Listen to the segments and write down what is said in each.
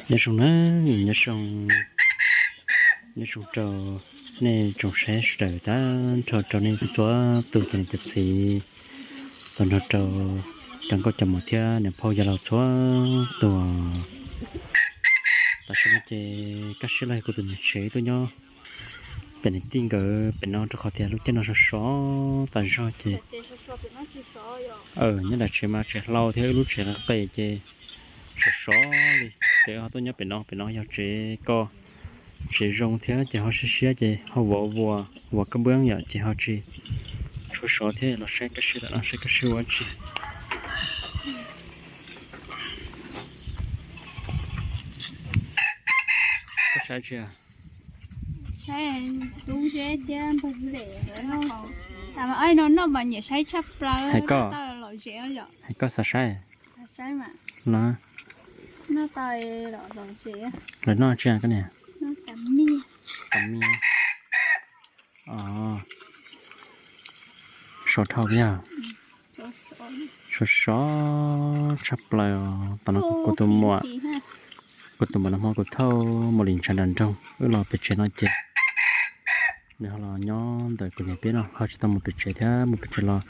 nhớ sông nó nhớ sông trâu nên trồng sẽ đời ta trâu nên xóa từ cái chật xì còn trâu chẳng có chầm một thia nên phao giờ là xóa tùa ta sẽ chơi các sự này của tụi mình sẽ tôi nhau bên tin cỡ bên nó cho khó thia lúc trên nó xóa ta cho chơi như là chơi mà chơi lâu thế lúc chơi là tệ chơi xóa đi để họ tôi nhớ bên nó giờ chơi co chơi rong thế chơi họ sẽ xé chơi họ vỗ cái bướng giờ chơi họ chơi xóa thế nó sẽ cái sự nó sẽ cái sự quá chơi có sai chưa sai đúng thế chứ không để nó mà ai nó mà nhảy sai chấp ra tao lỗi dễ rồi hay có sai mà nó tay lỗi dễ rồi nó chưa cái này nó cắm mía số thâu nha số chấp lại tao nó của tụi nó mua của thâu một lần chăn đàn trong ước là bị chết nó chết để họ là nhon tại của nhà biết nó họ chỉ tao một bị chết thế một bị chết lo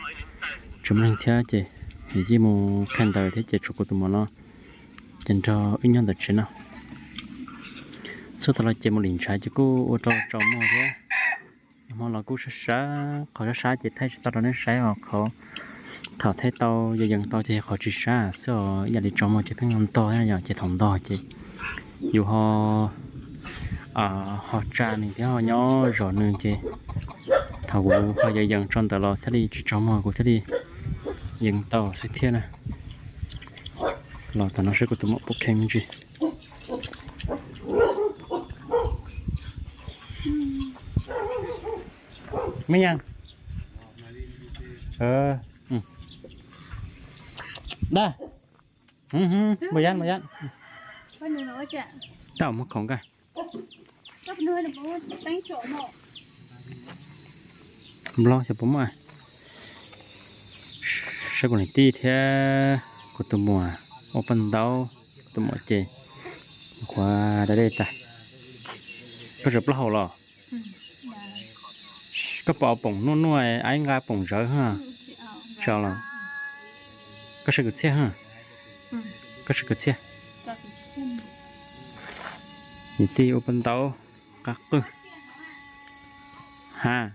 chúng mình thế chết thì chỉ một khen đời thế chết của tụi nó dành cho ít nhân đời chết nào số thằng là chết một lần trái chứ cô ô tô trong mua thế mà là cô sẽ khỏi sẽ chết thấy tao nó sẽ họ khó thảo thấy tao giờ tao thì họ chỉ xa số giờ đi trong một cái ngầm to hay là chỉ thòng to chứ dù họ trà này thì họ nhỏ rõ nữa chứ thảo của họ giờ trong tờ lò sẽ đi trong mò của sẽ đi dừng tàu sẽ thiên này lò tao nó sẽ có tụi một bộ kem chứ mấy nhang đây bây giờ có nữa nữa chứ tao một khổng cả cấp nơi là bố đánh chỗ nọ lo cho bố mà sao còn tí thế của tụi mùa open đâu tụi mùa chơi qua đây ta có rập lâu rồi có bỏ bổng nuôi anh ra bổng rỡ ha sao là có sự cái ha có sự cái những tí open tàu các tư ha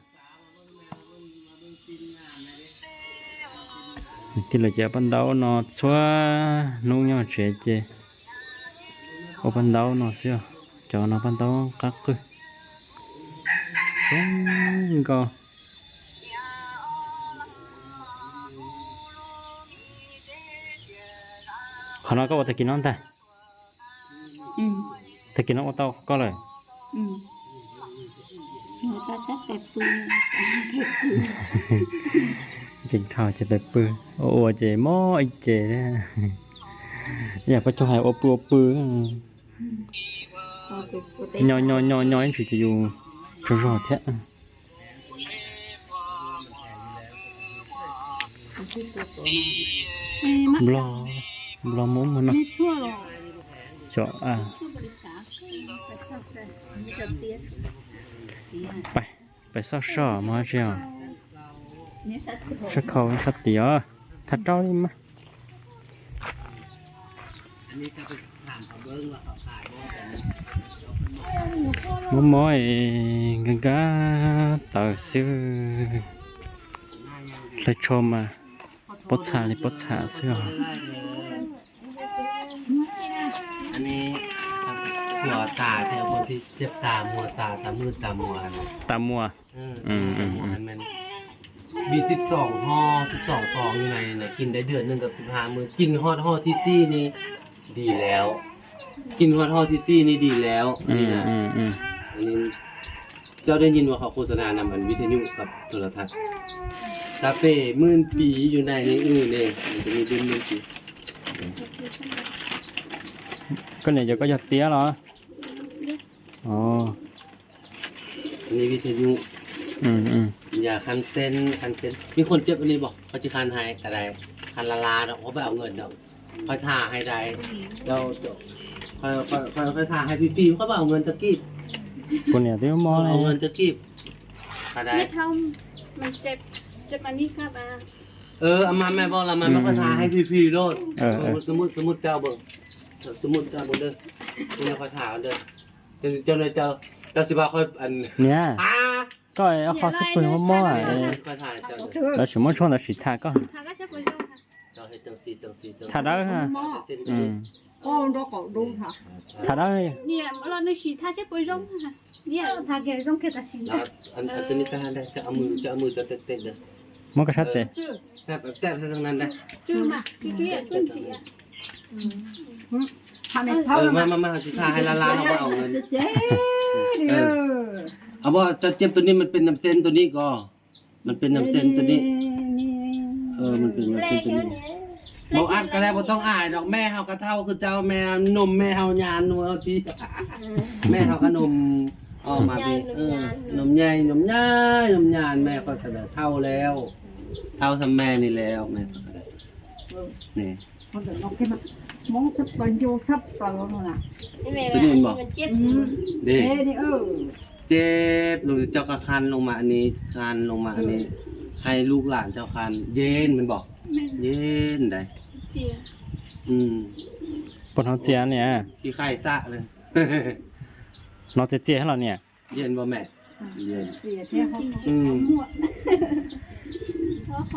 những tí là giờ open tàu nó xóa nấu nhau chuyện chơi open tàu nó xíu cho nó open tàu các tư không có khả năng có bao nhiêu kỹ năng ta thì kỹ năng tao có rồi người ta chắc đẹp bự chính thảo chỉ đẹp bự ô chế mò anh chế đấy giờ có cho hai ô bự nhỏ anh chỉ dùng cho rõ thế lo muốn mà nó cho phải sao sọ mà chưa sắc khâu sắc tía thật đó đi mà muốn mỏi gần cá tờ xưa lấy cho mà bớt xả xưaอันนี้หัวตาแถวคนที่เจ็บตาหัวตามืดตามัวมันมี12ห่อ12ซองอยู่ในเนี่ยกินได้เดือนนึงกับ15 มื้อกินฮอดห่อที่4นี่ดีแล้วกินฮอดห่อที่4นี่ดีแล้วนี่นะอันนี้เจ้าได้ยินว่าเขาโฆษณานำมันวิทยุกับโทรทัศน์คาเฟ่มื่นปีอยู่ในนี้เนี่ยมันจะมีเป็นมื่นปี cái này giờ có giật tía rồiนี่วิทยุอย่าคันเส้นมีคนเจ็บอันนี้บอกเขาจะคันให้อะไรคันละลาเขาไปเอาเงินเนาะเขาท่าให้ได้เรา คอยถ่ายให้พี่ฟิล์มเขาบอกเอาเงินตะกี้ คนเนี่ยที่มออะไร เอาเงินตะกี้อะไร ไม่ทำมันเจ็บอันนี้ครับอ่ะ เอามาแม่บอกละมันคอยถ่ายให้พี่ฟิล์มโลดสมมุติเจ้าเบิ่งสมมุติเจ้าเบิ่งเด้อคุณคอยถ่ายเด้อเจ้าสิบ่าคอยอัน เนี่ยก็เอาข้อสปืนมอ คอยถ่ายเจ้า แล้ว什么ช่วง的时态ก็ 他个是不用哈。 เจ้าให้จังซี่ ถ้าได้ฮะถ้าได้ 你老那是他是不用哈，你他给用给他行 แล้วอันนี้ซะได้จะเอามือจะเตะเด้อ มันก็ชัดเจน แซ่บแซ่บทั้งนั้นนะ 就嘛，就也问题啊。มาสิถ่ายให้ล้านๆเอาบ่เอาเงินเอาบ่จะเจ็บตัวนี้มันเป็นน้ำเส้นตัวนี้ก็มันเป็นน้ำเส้นตัวนี้มันเป็นน้ำเส้นตัวนี้บอกอัดก็แล้วบ่ต้องอายดอกแม่เฮาก็เท่าคือเจ้าแม่นมแม่เฮายานนัวพี่แม่เฮาก็นมออกมาพี่นมใหญ่นมยานแม่ก็จะเท่าแล้วเท่าทำแม่นี่แล้วแม่ก็ได้นี่ món sắp bao nhiêu sắp vào luôn à ตัวนี้บอกเด็เจ็บหรือเจ้าก็คันลงมาอันนี้คันลงมาอันนี้ ให้ลูกหลานเจ้าคันเย็นมันบอก เย็นได้ 姐， คนเขาเจียเนี่ย ขี้ไข่ซะเลย เราจะเจียให้เราเนี่ย เย็นบ่แม่เย็น thì thế không 好，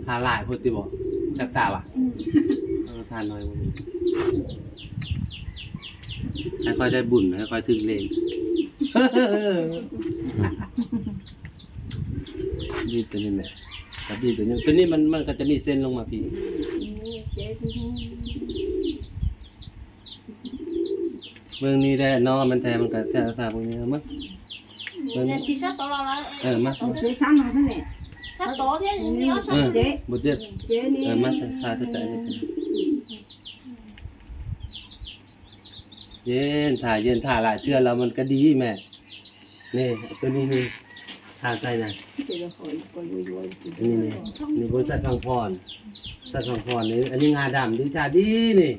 ทานหลายพูดติบอกแซ่บตาว่ะทานน้อยวันนี้ให้ค่อยได้บุญให้ค่อยถึงเลนดีตัวนี้แม่ครับดีตัวนี้ตัวนี้มันก็จะมีเส้นลงมาพี่เบื้องนี้ได้น้องมันแทนมันก็แทนตาพวกนี้มั้ง 你上多了了， มา chế sáng rồi thế này 上多点，你要上。 บุตรเจ็บ chế đi มาทาจะใจเย็นถ่ายเย็นถ่ายหลายเทื่อแล้วมันก็ดีแม่นี่ตัวนี้นี่ทาใส่นะ thì là khỏi coi vui vui นี่บริษัททางพรสัตว์ทางพรนี่อันนี้งาดำดีจ้าดีนี่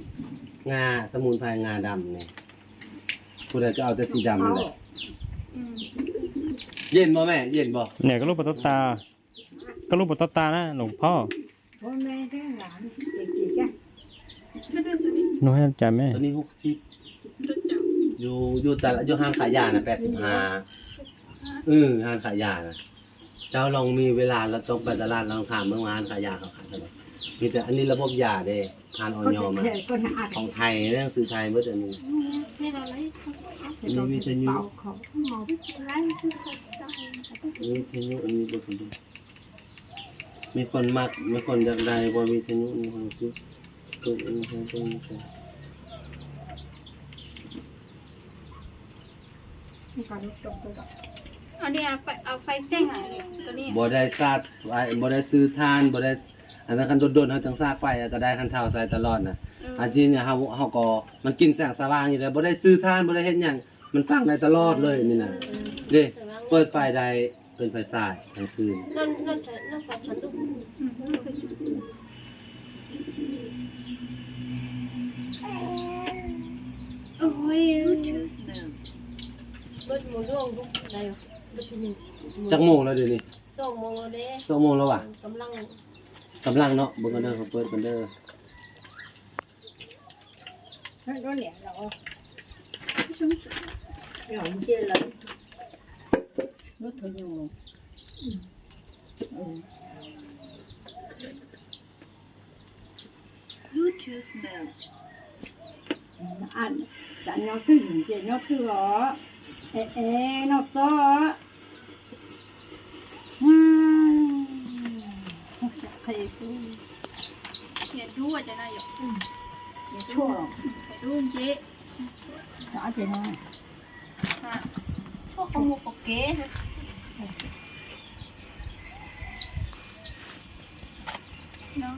งาสมุนไพรงาดำนี่ผู้ใดก็เอาแต่สีดำนั่นแหละเย็นบ่แม่เย็นบ่ เนี่ยก็ลูกปตตา ก็ลูกปตตานะหลวงพ่อ hôm nay cái làm thì cái หนูให้ใจแม่ ตัวนี้60อยู่แต่ละอยู่ห้างขายยานะ85ห้างขายยานะเจ้าลองมีเวลาเราต้องไปตลาดลองถามเมื่อวานขายยาเขาขายเท่าไหร่มีแต่อันนี้ระบบยาเด้ทานออยมา con hạ ของไทยเรื่องซื้อไทยเมื่อเดือนนี้ 那个来， thì conมีแต่ยู bảo khẩu 来， มีเทนุอันนี้บ่คนดูมีคนมักมีคนอยากได้บ่มีเทนุมีคนซื้อตัวนี้ตัวนี้ con trồng tôi đọc อันนี้เอาไฟเส้นอ่ะตัวนี้ บ่ได้ซาดไฟบ่ได้ซื้อทานบ่ได้อันนั้นคันโดนๆเฮาจังซากไฟก็ได้คันเท่าใส่ตลอดน่ะอันที่เนี่ยเฮาก็มันกินแสงสว่างอยู่แล้วบ่ได้ซื้อทานบ่ได้เฮ็ดหยังมันฟังได้ตลอดเลยนี่น่ะเด้เปิดไฟได้เป็นไฟฉายกลางคืน นั่นไฟฉันดูโอ้ยรถหมูร่วงลูกอะไรรถที่หนึ่ง จักโมงแล้วเดี๋ยวนี้ 2 โมงแล้วเด้ 2โมงแล้วว่ะ กำลัง กำลังเนาะเบิ่งกันเด้อเขาเปิดกันเด้อ nó lẻ lọ ชุ่ม nhỏ chia lần nó thôi nhiều Bluetooth mode ăn chẳng nó cứ gì vậy nó cứ rõ nó cho nó sẽ thấy cái เขียนดูว่าจะได้อยู่ chua ไปดูเจ๊ đã thế này พวกขโมยปกเก๋เนาะ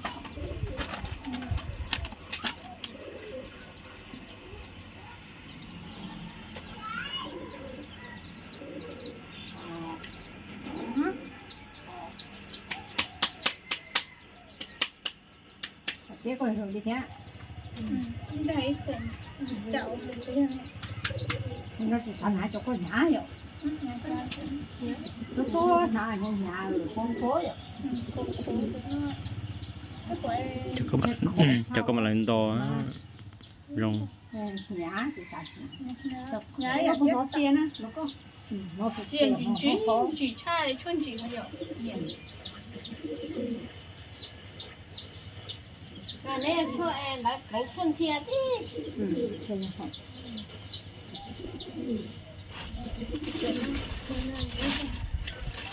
thế còn rồi đi nhá ได้เส้นเจ้าเป็นเรื่อง nó chỉ sao nãy cho có nhá rồi tôi có nãy nhà nhà rồi con cố rồi จะก็มาจะก็มาเล่นต่อลง nhá thì sao nhá là không có tiền á nó có nó phải tiền chỉ chai chuân chỉ hay有cái này cho em đã lấy xuân xe đi thì nó phải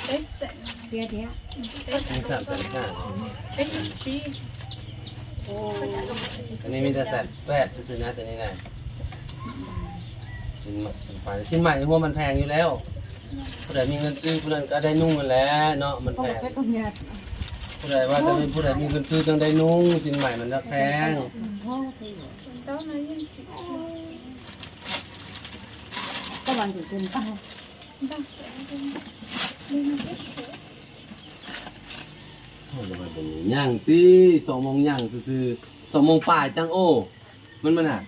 đấy ส้น kia thế ทั้งสามสันข้าง đấy chỉ อันนี้มีแต่สันแปดซื้อๆนะแต่นี่นะชิ้นใหม่พวกมันแพงอยู่แล้วผู้ใดมีเงินซื้อผู้นั้นก็ได้นุ่งกันแล้วเนาะมัน có แพ một ง cái con nhà ผู้ใดว่าจะมีผู้ใดมีเงินซื้อต้องได้นุ่งชิ้นใหม่มันแพง đó là những các bạn chỉ cần tăng đó là ย่างตี2 โมงย่างซื่อๆ2 โมงป่ายจังโอ้มันอ่ะ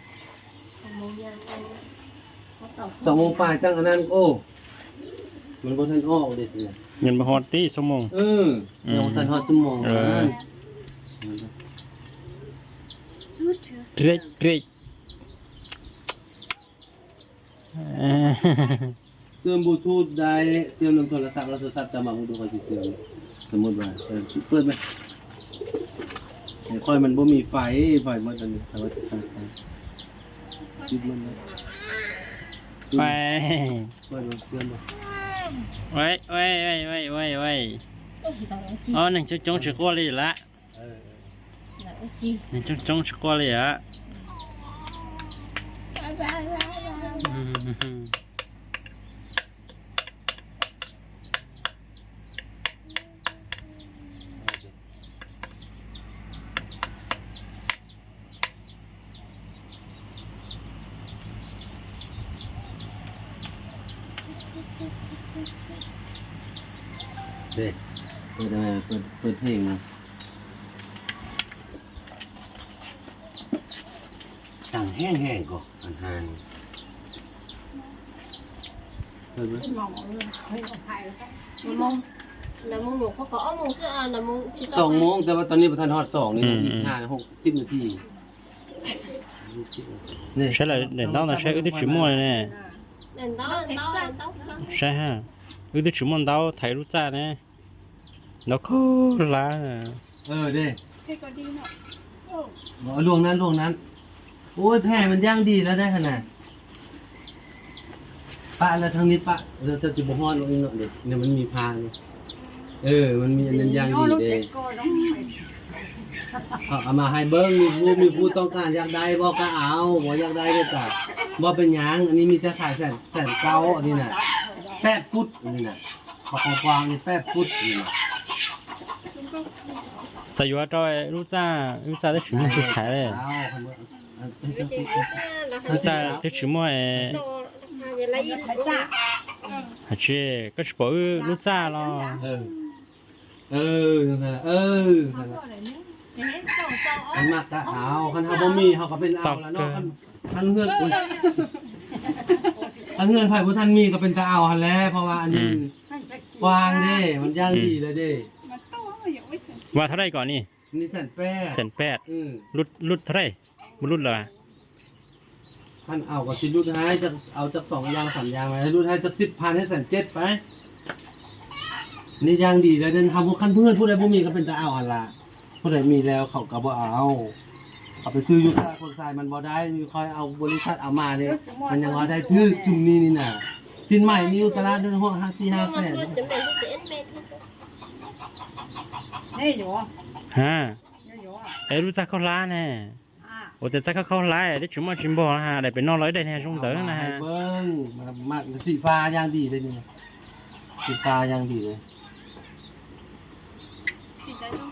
2 โมงป่ายจังอันนั้นโอ้มันบ่ทันออกเด้สิ เงินมาฮอตตี้สมอง ยังบ่ทันฮอดชั่วโมง เรียกเเสื่อมบลูทูธได้เสื่อมลำโทรศัพท์แล้วโทรศัพท์จะมาดูคอยสิเสื่อมสมมุติว่าเปิดไหมค่อยมันบ่มีไฟหมดอันนี้แต่ว่าจะใส่ไฟจิบมันนะ ไป เปิดเสื่อม ไว้อ๋อหนึ่งจงชิโก้เลยละหนึ่งจงชิโก้เลยอ่ะ เด็กเปิดอะไรเปิดเพลงมาตั้งแห้งๆก่อนอาหารเปิดไหม mong thấy không hay rồi đấy mông là mông một có mông chứ là mông 2 โมงแต่ว่าตอนนี้ประธานฮอด2นี่อีก5-60 นาทีนี่ ใช่เลยเด่นต้องใช้อึดที่ชิมวยเนี่ย đèn táo ใช่ฮะอึดที่ชิมวยเต้าไทยรู้จักเนี่ยแล้วก็ละ เด้ cái có đi nọ ล่วงนั้นโอ้ยแผ่มันย่างดีแล้วได้ขนาดปะแล้วทางนี้ปะเราจะจิบห้อนลงอีกหน่อยเด็กเนี่ยมันมีพาเลยมันมีอันนั้นย่างดีเด้ cô đó phải เอามาให้เบิ้งมีผู้ต้องการอยากได้บอกก็เอาบ่อยากได้ก็จ้ะบ่เป็นหยังอันนี้มีแต่ขายแสนเก้าอันนี้น่ะ8 ฟุตอันนี้น่ะกว้างๆนี่8 ฟุตนี่น่ะ สยุจอยรู้จักได้ชิมวยสุดท้ายเลยรู้จักได้ชิมวย lấy phải trả ฮัจเช่ก็ชิบะรู้จักหรอ นั่นแหละนั่นแหละอันมากก็เอาคันเฮาบ่มีเฮาก็เป็นเอาแล้วเนาะคันเฮือนคันเฮือนไผบ่ทันมีก็เป็นตาเอาหั่นแหละเพราะว่าอันนี้กว้างเด้มันย่างดีเลยเด้ mà tao không hiểu cái ส้น ว่าเท่าไรก่อนนี่ อันนี้1,800 รุดเท่าไรมันรุดเหรอ คันเอาก็สิรุดให้จักเอาจัก2อย่าง3อย่างไว้รุดให้จัก10,000ให้1,700ไปนี่ย่างดีแล้วเดินทำคันเพื่อนผู้ใดบ่มีก็เป็นตาเอาหั่นล่ะผู้ใดมีแล้วเขาก็บ่เอาไปซื้ออยู่ค่าคนทรายมันบ่ได้มีคอยเอาบริษัทเอามาเนี่ยมันยังว่าได้คือจุ่มนี้นี่น่ะสินใหม่นี่อยู่ตลาดเดือน4-5 แสน chuẩn bị nó sẽ mệt đây rồi ฮะ đây rồi เอ้รู้จักเขาล้านแน่ à โอ้แต่จักเขาล้านได้ชิมวยชิมบ่นะฮะได้เป็นนอนร้อยได้แน่ช่วงเต๋อนะฮะ เบิ้งมาสีฟ้าย่างดีเลยนี่สีฟ้าย่างดีเลย chỉ là trong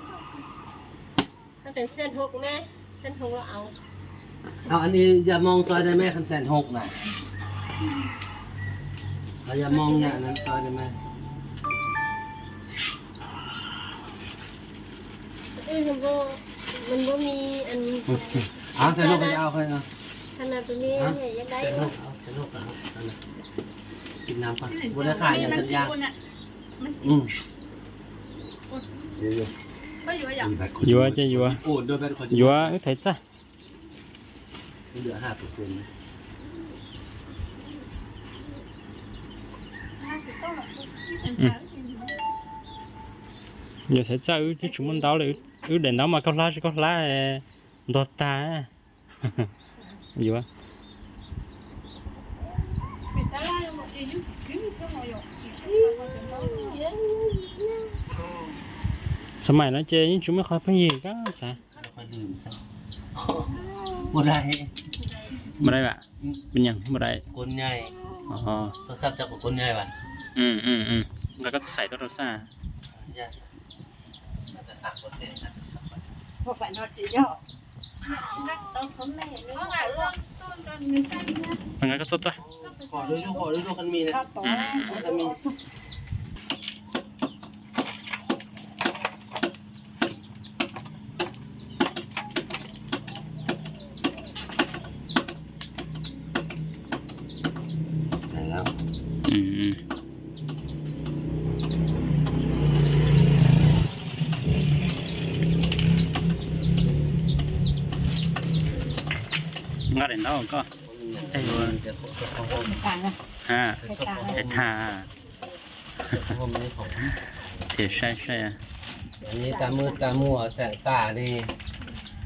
nóเป็นเส้นหกแม่เส้นหกเราเอา เอาอันนี้อย่ามองซอยได้ไหมคัน1,600น่ะเราอย่ามองอย่างนั้นซอยได้ไหม มันบ่มีอัน ใส่ลูกไปเอาค่อยเอา ขนาดตัวนี้เนี่ยยังได้ ใส่ลูกเอาใส่ลูกเอากินน้ำก่อนบุญขายอย่างสัญญาเดี๋ยว ก็อยู่อย่าง ยัวจะยัว โอ้ด้วยเป็นคน ยัวเthấy sao เหลือ5%giờ thấy sao chứ chúng mình đau là để nó mà có lá đọt taยัว สมัยนั้นเจยิ่งจุไม่ค่อยพยิงก็สะ ค่อยลืมซะบ่ได้ ไม่ได้ปะเป็นยังไม่ได้ คนใหญ่ อ๋อ โทรศัพท์จากคนใหญ่ป่ะ แล้วก็ใส่ตัวโทรศัพท์ ยามันจะ3%นะสักคน พวกฝ่ายนอจีเนาะ มันก็สดตัว ขอดูคันมีนะ ข้าวต้ม คันมีแล้ว งานเด่นแล้วก็ ไอ้วันจะของผม ต่างนะ ฮ่าเอ็ดท่า ของผมนี่ของ เสียใช่อ่ะ อันนี้ตามืดตามัวแสงตานี่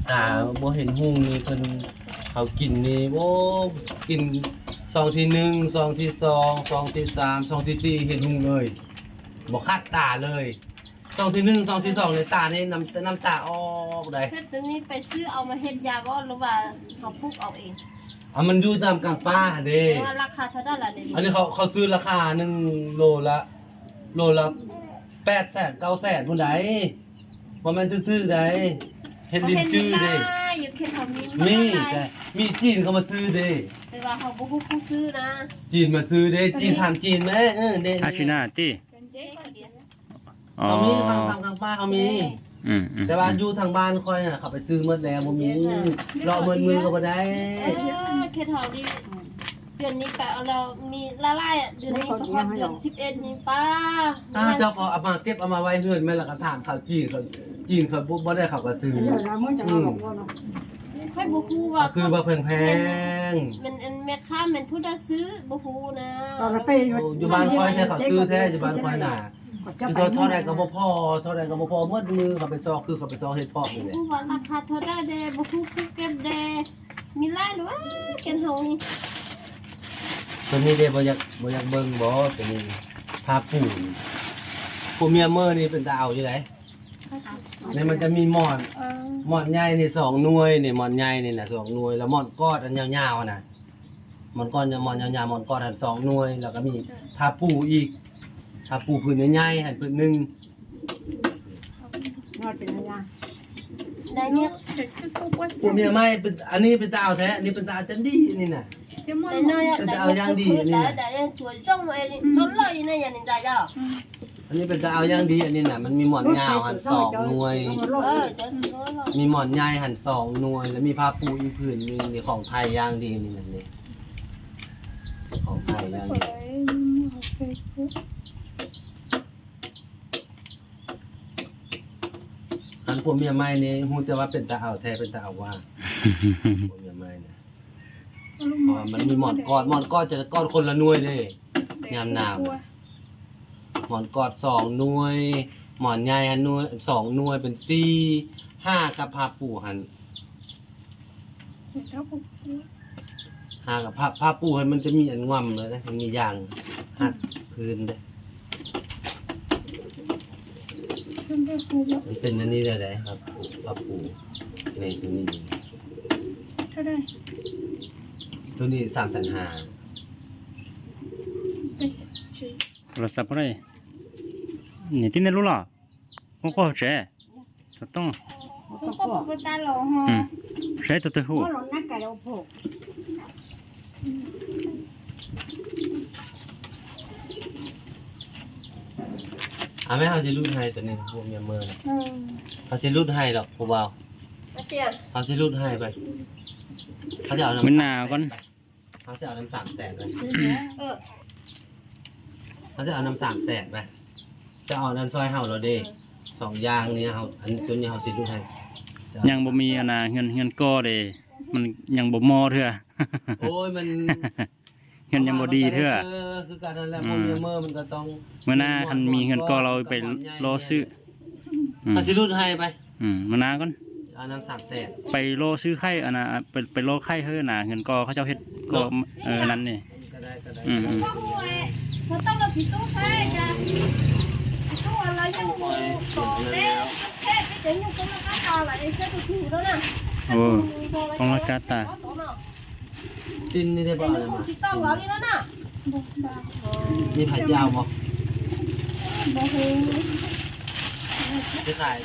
ตาบ่เห็นหุ่งนี่เพิ่นเขากินนี่โอ้กินซองที่1ซองที่2ซองที่3ซองที่4เห็นหุ่งเลยบ่คาดตาเลยซองที่1ซองที่2ในตานี่น้ำตาออกได้ เพชรตัวนี้ไปซื้อเอามาเฮ็ดยาบ่หรือว่าเขาปลูกเอาเอง มันอยู่ตามกลางป่าเด้ แต่ว่าราคาเท่าได้ละเดี๋ยว อันนี้เขาซื้อราคา1โลละ800,000 900,000พุ่นใดบ่แม่นซื่อๆใดเฮ็ดลิ้นจื้อเด้ อยู่เฮ็ดเท่านี้ มีแต่มีจีนเขามาซื้อเด้ แต่ว่าเขาบ่ฮู้ผู้ซื้อนะ จีนมาซื้อเด้จีนทำจีนไหมเด้ อาชินาตี เป็นเจ๊ก็เดียวนะ อ๋อ เขามีทางกลางป่าเขามี แต่ว่าอยู่ทางบ้านค่อยน่ะเขาไปซื้อหมดแล้วบ่มีรอมือก็บ่ได้ เฮ็ดเท่านี้เดือนนี้ไปเอาเรามีละลายเดือนนี้ก็ฮอดเดือน11นี่ป้า ถ้าเจ้าเขาเอามาเก็บเอามาไว้เฮือนแม่แล้วก็ถามเขาจีนเขาบ่ได้เขาก็ซื้อ เดี๋ยวเราเมื่อจะมาหลงว่าเนาะ ค่อยบ่ฮู้ว่า ซื้อมาแพง มันแม่ค้ามันผู้ใดซื้อบ่ฮู้นะ ตอนเราไป ๆอยู่บ้านค่อยแท้เขาซื้อแท้อยู่บ้านค่อยน่ะคือเท่าใดก็บ่พอเท่าใดก็บ่พอหมดมือเขาไปซอกคือเขาไปซอกเฮ็ดพอกนี่แหละ ผู้ว่าราคาเท่าได้เด้บ่ฮู้ผู้เก็บเด้มีหลายหรือว่าเกันเฮานี่ ตัวนี้เด้บ่อยากเบิ่งบ่ตัวนี้พาปู่ผู้เมียเมื่อนี่เป็นตาเอาอยู่ไหนนี่มันจะมีหมอนใหญ่นี่2หน่วยนี่หมอนใหญ่นี่น่ะ2หน่วยแล้วหมอนกอดอันยาวๆน่ะหมอนก้อนหมอนยาวๆหมอนกอดอัน2หน่วยแล้วก็มีพาปู่อีกพาปู่พื้นใหญ่ๆหั่นพื้นหนึง นอดเป็นยัง ได้เนี่ย ผู้เมียใหม่เป็นอันนี้เป็นตาเอาแท้อันนี้เป็นตาจันดีนี่น่ะ ได้น้อยได้ยังสวยจ้องไว้ต้นเลยนี่อย่างนี้ได้จ้ะ อันนี้เป็นตาเอาอย่างดีอันนี้น่ะมันมีหมอนยาวหั่น2หน่วย จะน้อย มีหมอนใหญ่หั่น2หน่วยแล้วมีผ้าปูอีกผืนนึงนี่ของไทยอย่างดีนี่น่ะนี่ของไทยอย่างดีอันพวกเมียใหม่นี่ฮู้แต่ว่าเป็นตาเอาแท้เป็นตาเอาว่าพวกเมียใหม่น่ะเพราะว่ามันมีหมอนกอดจะกอดคนละหน่วยเด้ยามหนาวน่ะหมอนกอด2หน่วยหมอนใหญ่อันหน่วย2หน่วยเป็น4 5กับผ้าปูหั่น5กับผ้าปูหั่นมันจะมีอันง่ำเลยนะมันมีอย่างหัดพื้นเด้มันเป็นอันนี้ได้ครับผ้าปูนี่ตัวนี้ เท่าได้ ตัวนี้3,500 โทรศัพท์อะไรนี่ที่นี่รู้หรอก็เจ๊ต้อง ก็บ่ตาหลงฮะ ใช้ตัวหู ว่าเรานักไก่เราโผล่ แม่เขาจะรูดให้ตัวนี้พวกเมียเมอร์เขาจะรูดให้หรอกพวกเรา ไป เตี้ย เขาสิรูดให้ไปเขาจะเอา มื้อ น้ำ หนาวก่อน เขาจะเอาน้ำ300,000ไป เออ เขาจะเอาน้ำ300,000ไปจะเอาน้ำซอยเฮาเราเด้2อย่างนี้เฮาอันตัวนี้เฮาสิรูดให้ ยังบ่มีอันน่ะเงินก่อเด้มันยังบ่มอเทื่อ โอ้ยมัน เงินยังบ่ดีเทื่อ คือการนั่นแหละพวกเมียเมอร์มันก็ต้อง มื้อหน้าคันมีเงินก่อเราไปรอซื้อเขาสิรูดให้ไป มื้อหน้าก่อน เอาน้ำ300,000 ไปรอซื้อไข่อันน่ะไปรอไข่เฮ้อน่ะเงินก่อเขาเจ้าเฮ็ดก็นั่นนี่ ก็ได้ ก็ห่วยมันต้องเราติดตู้ใช่จ้ะตู้อะไรยังต่อเด้แค่ไปถึงยังต้องมาก้าวต่ออะไรแค่ตัวถูแล้วนะ โอ้ต้องละกาตา ตินนี่ได้บ่อะไรมา ติดต้องเรานี่แล้วนะ นี่ไข่เจียวบ่ บ่ฮู้ จะขาย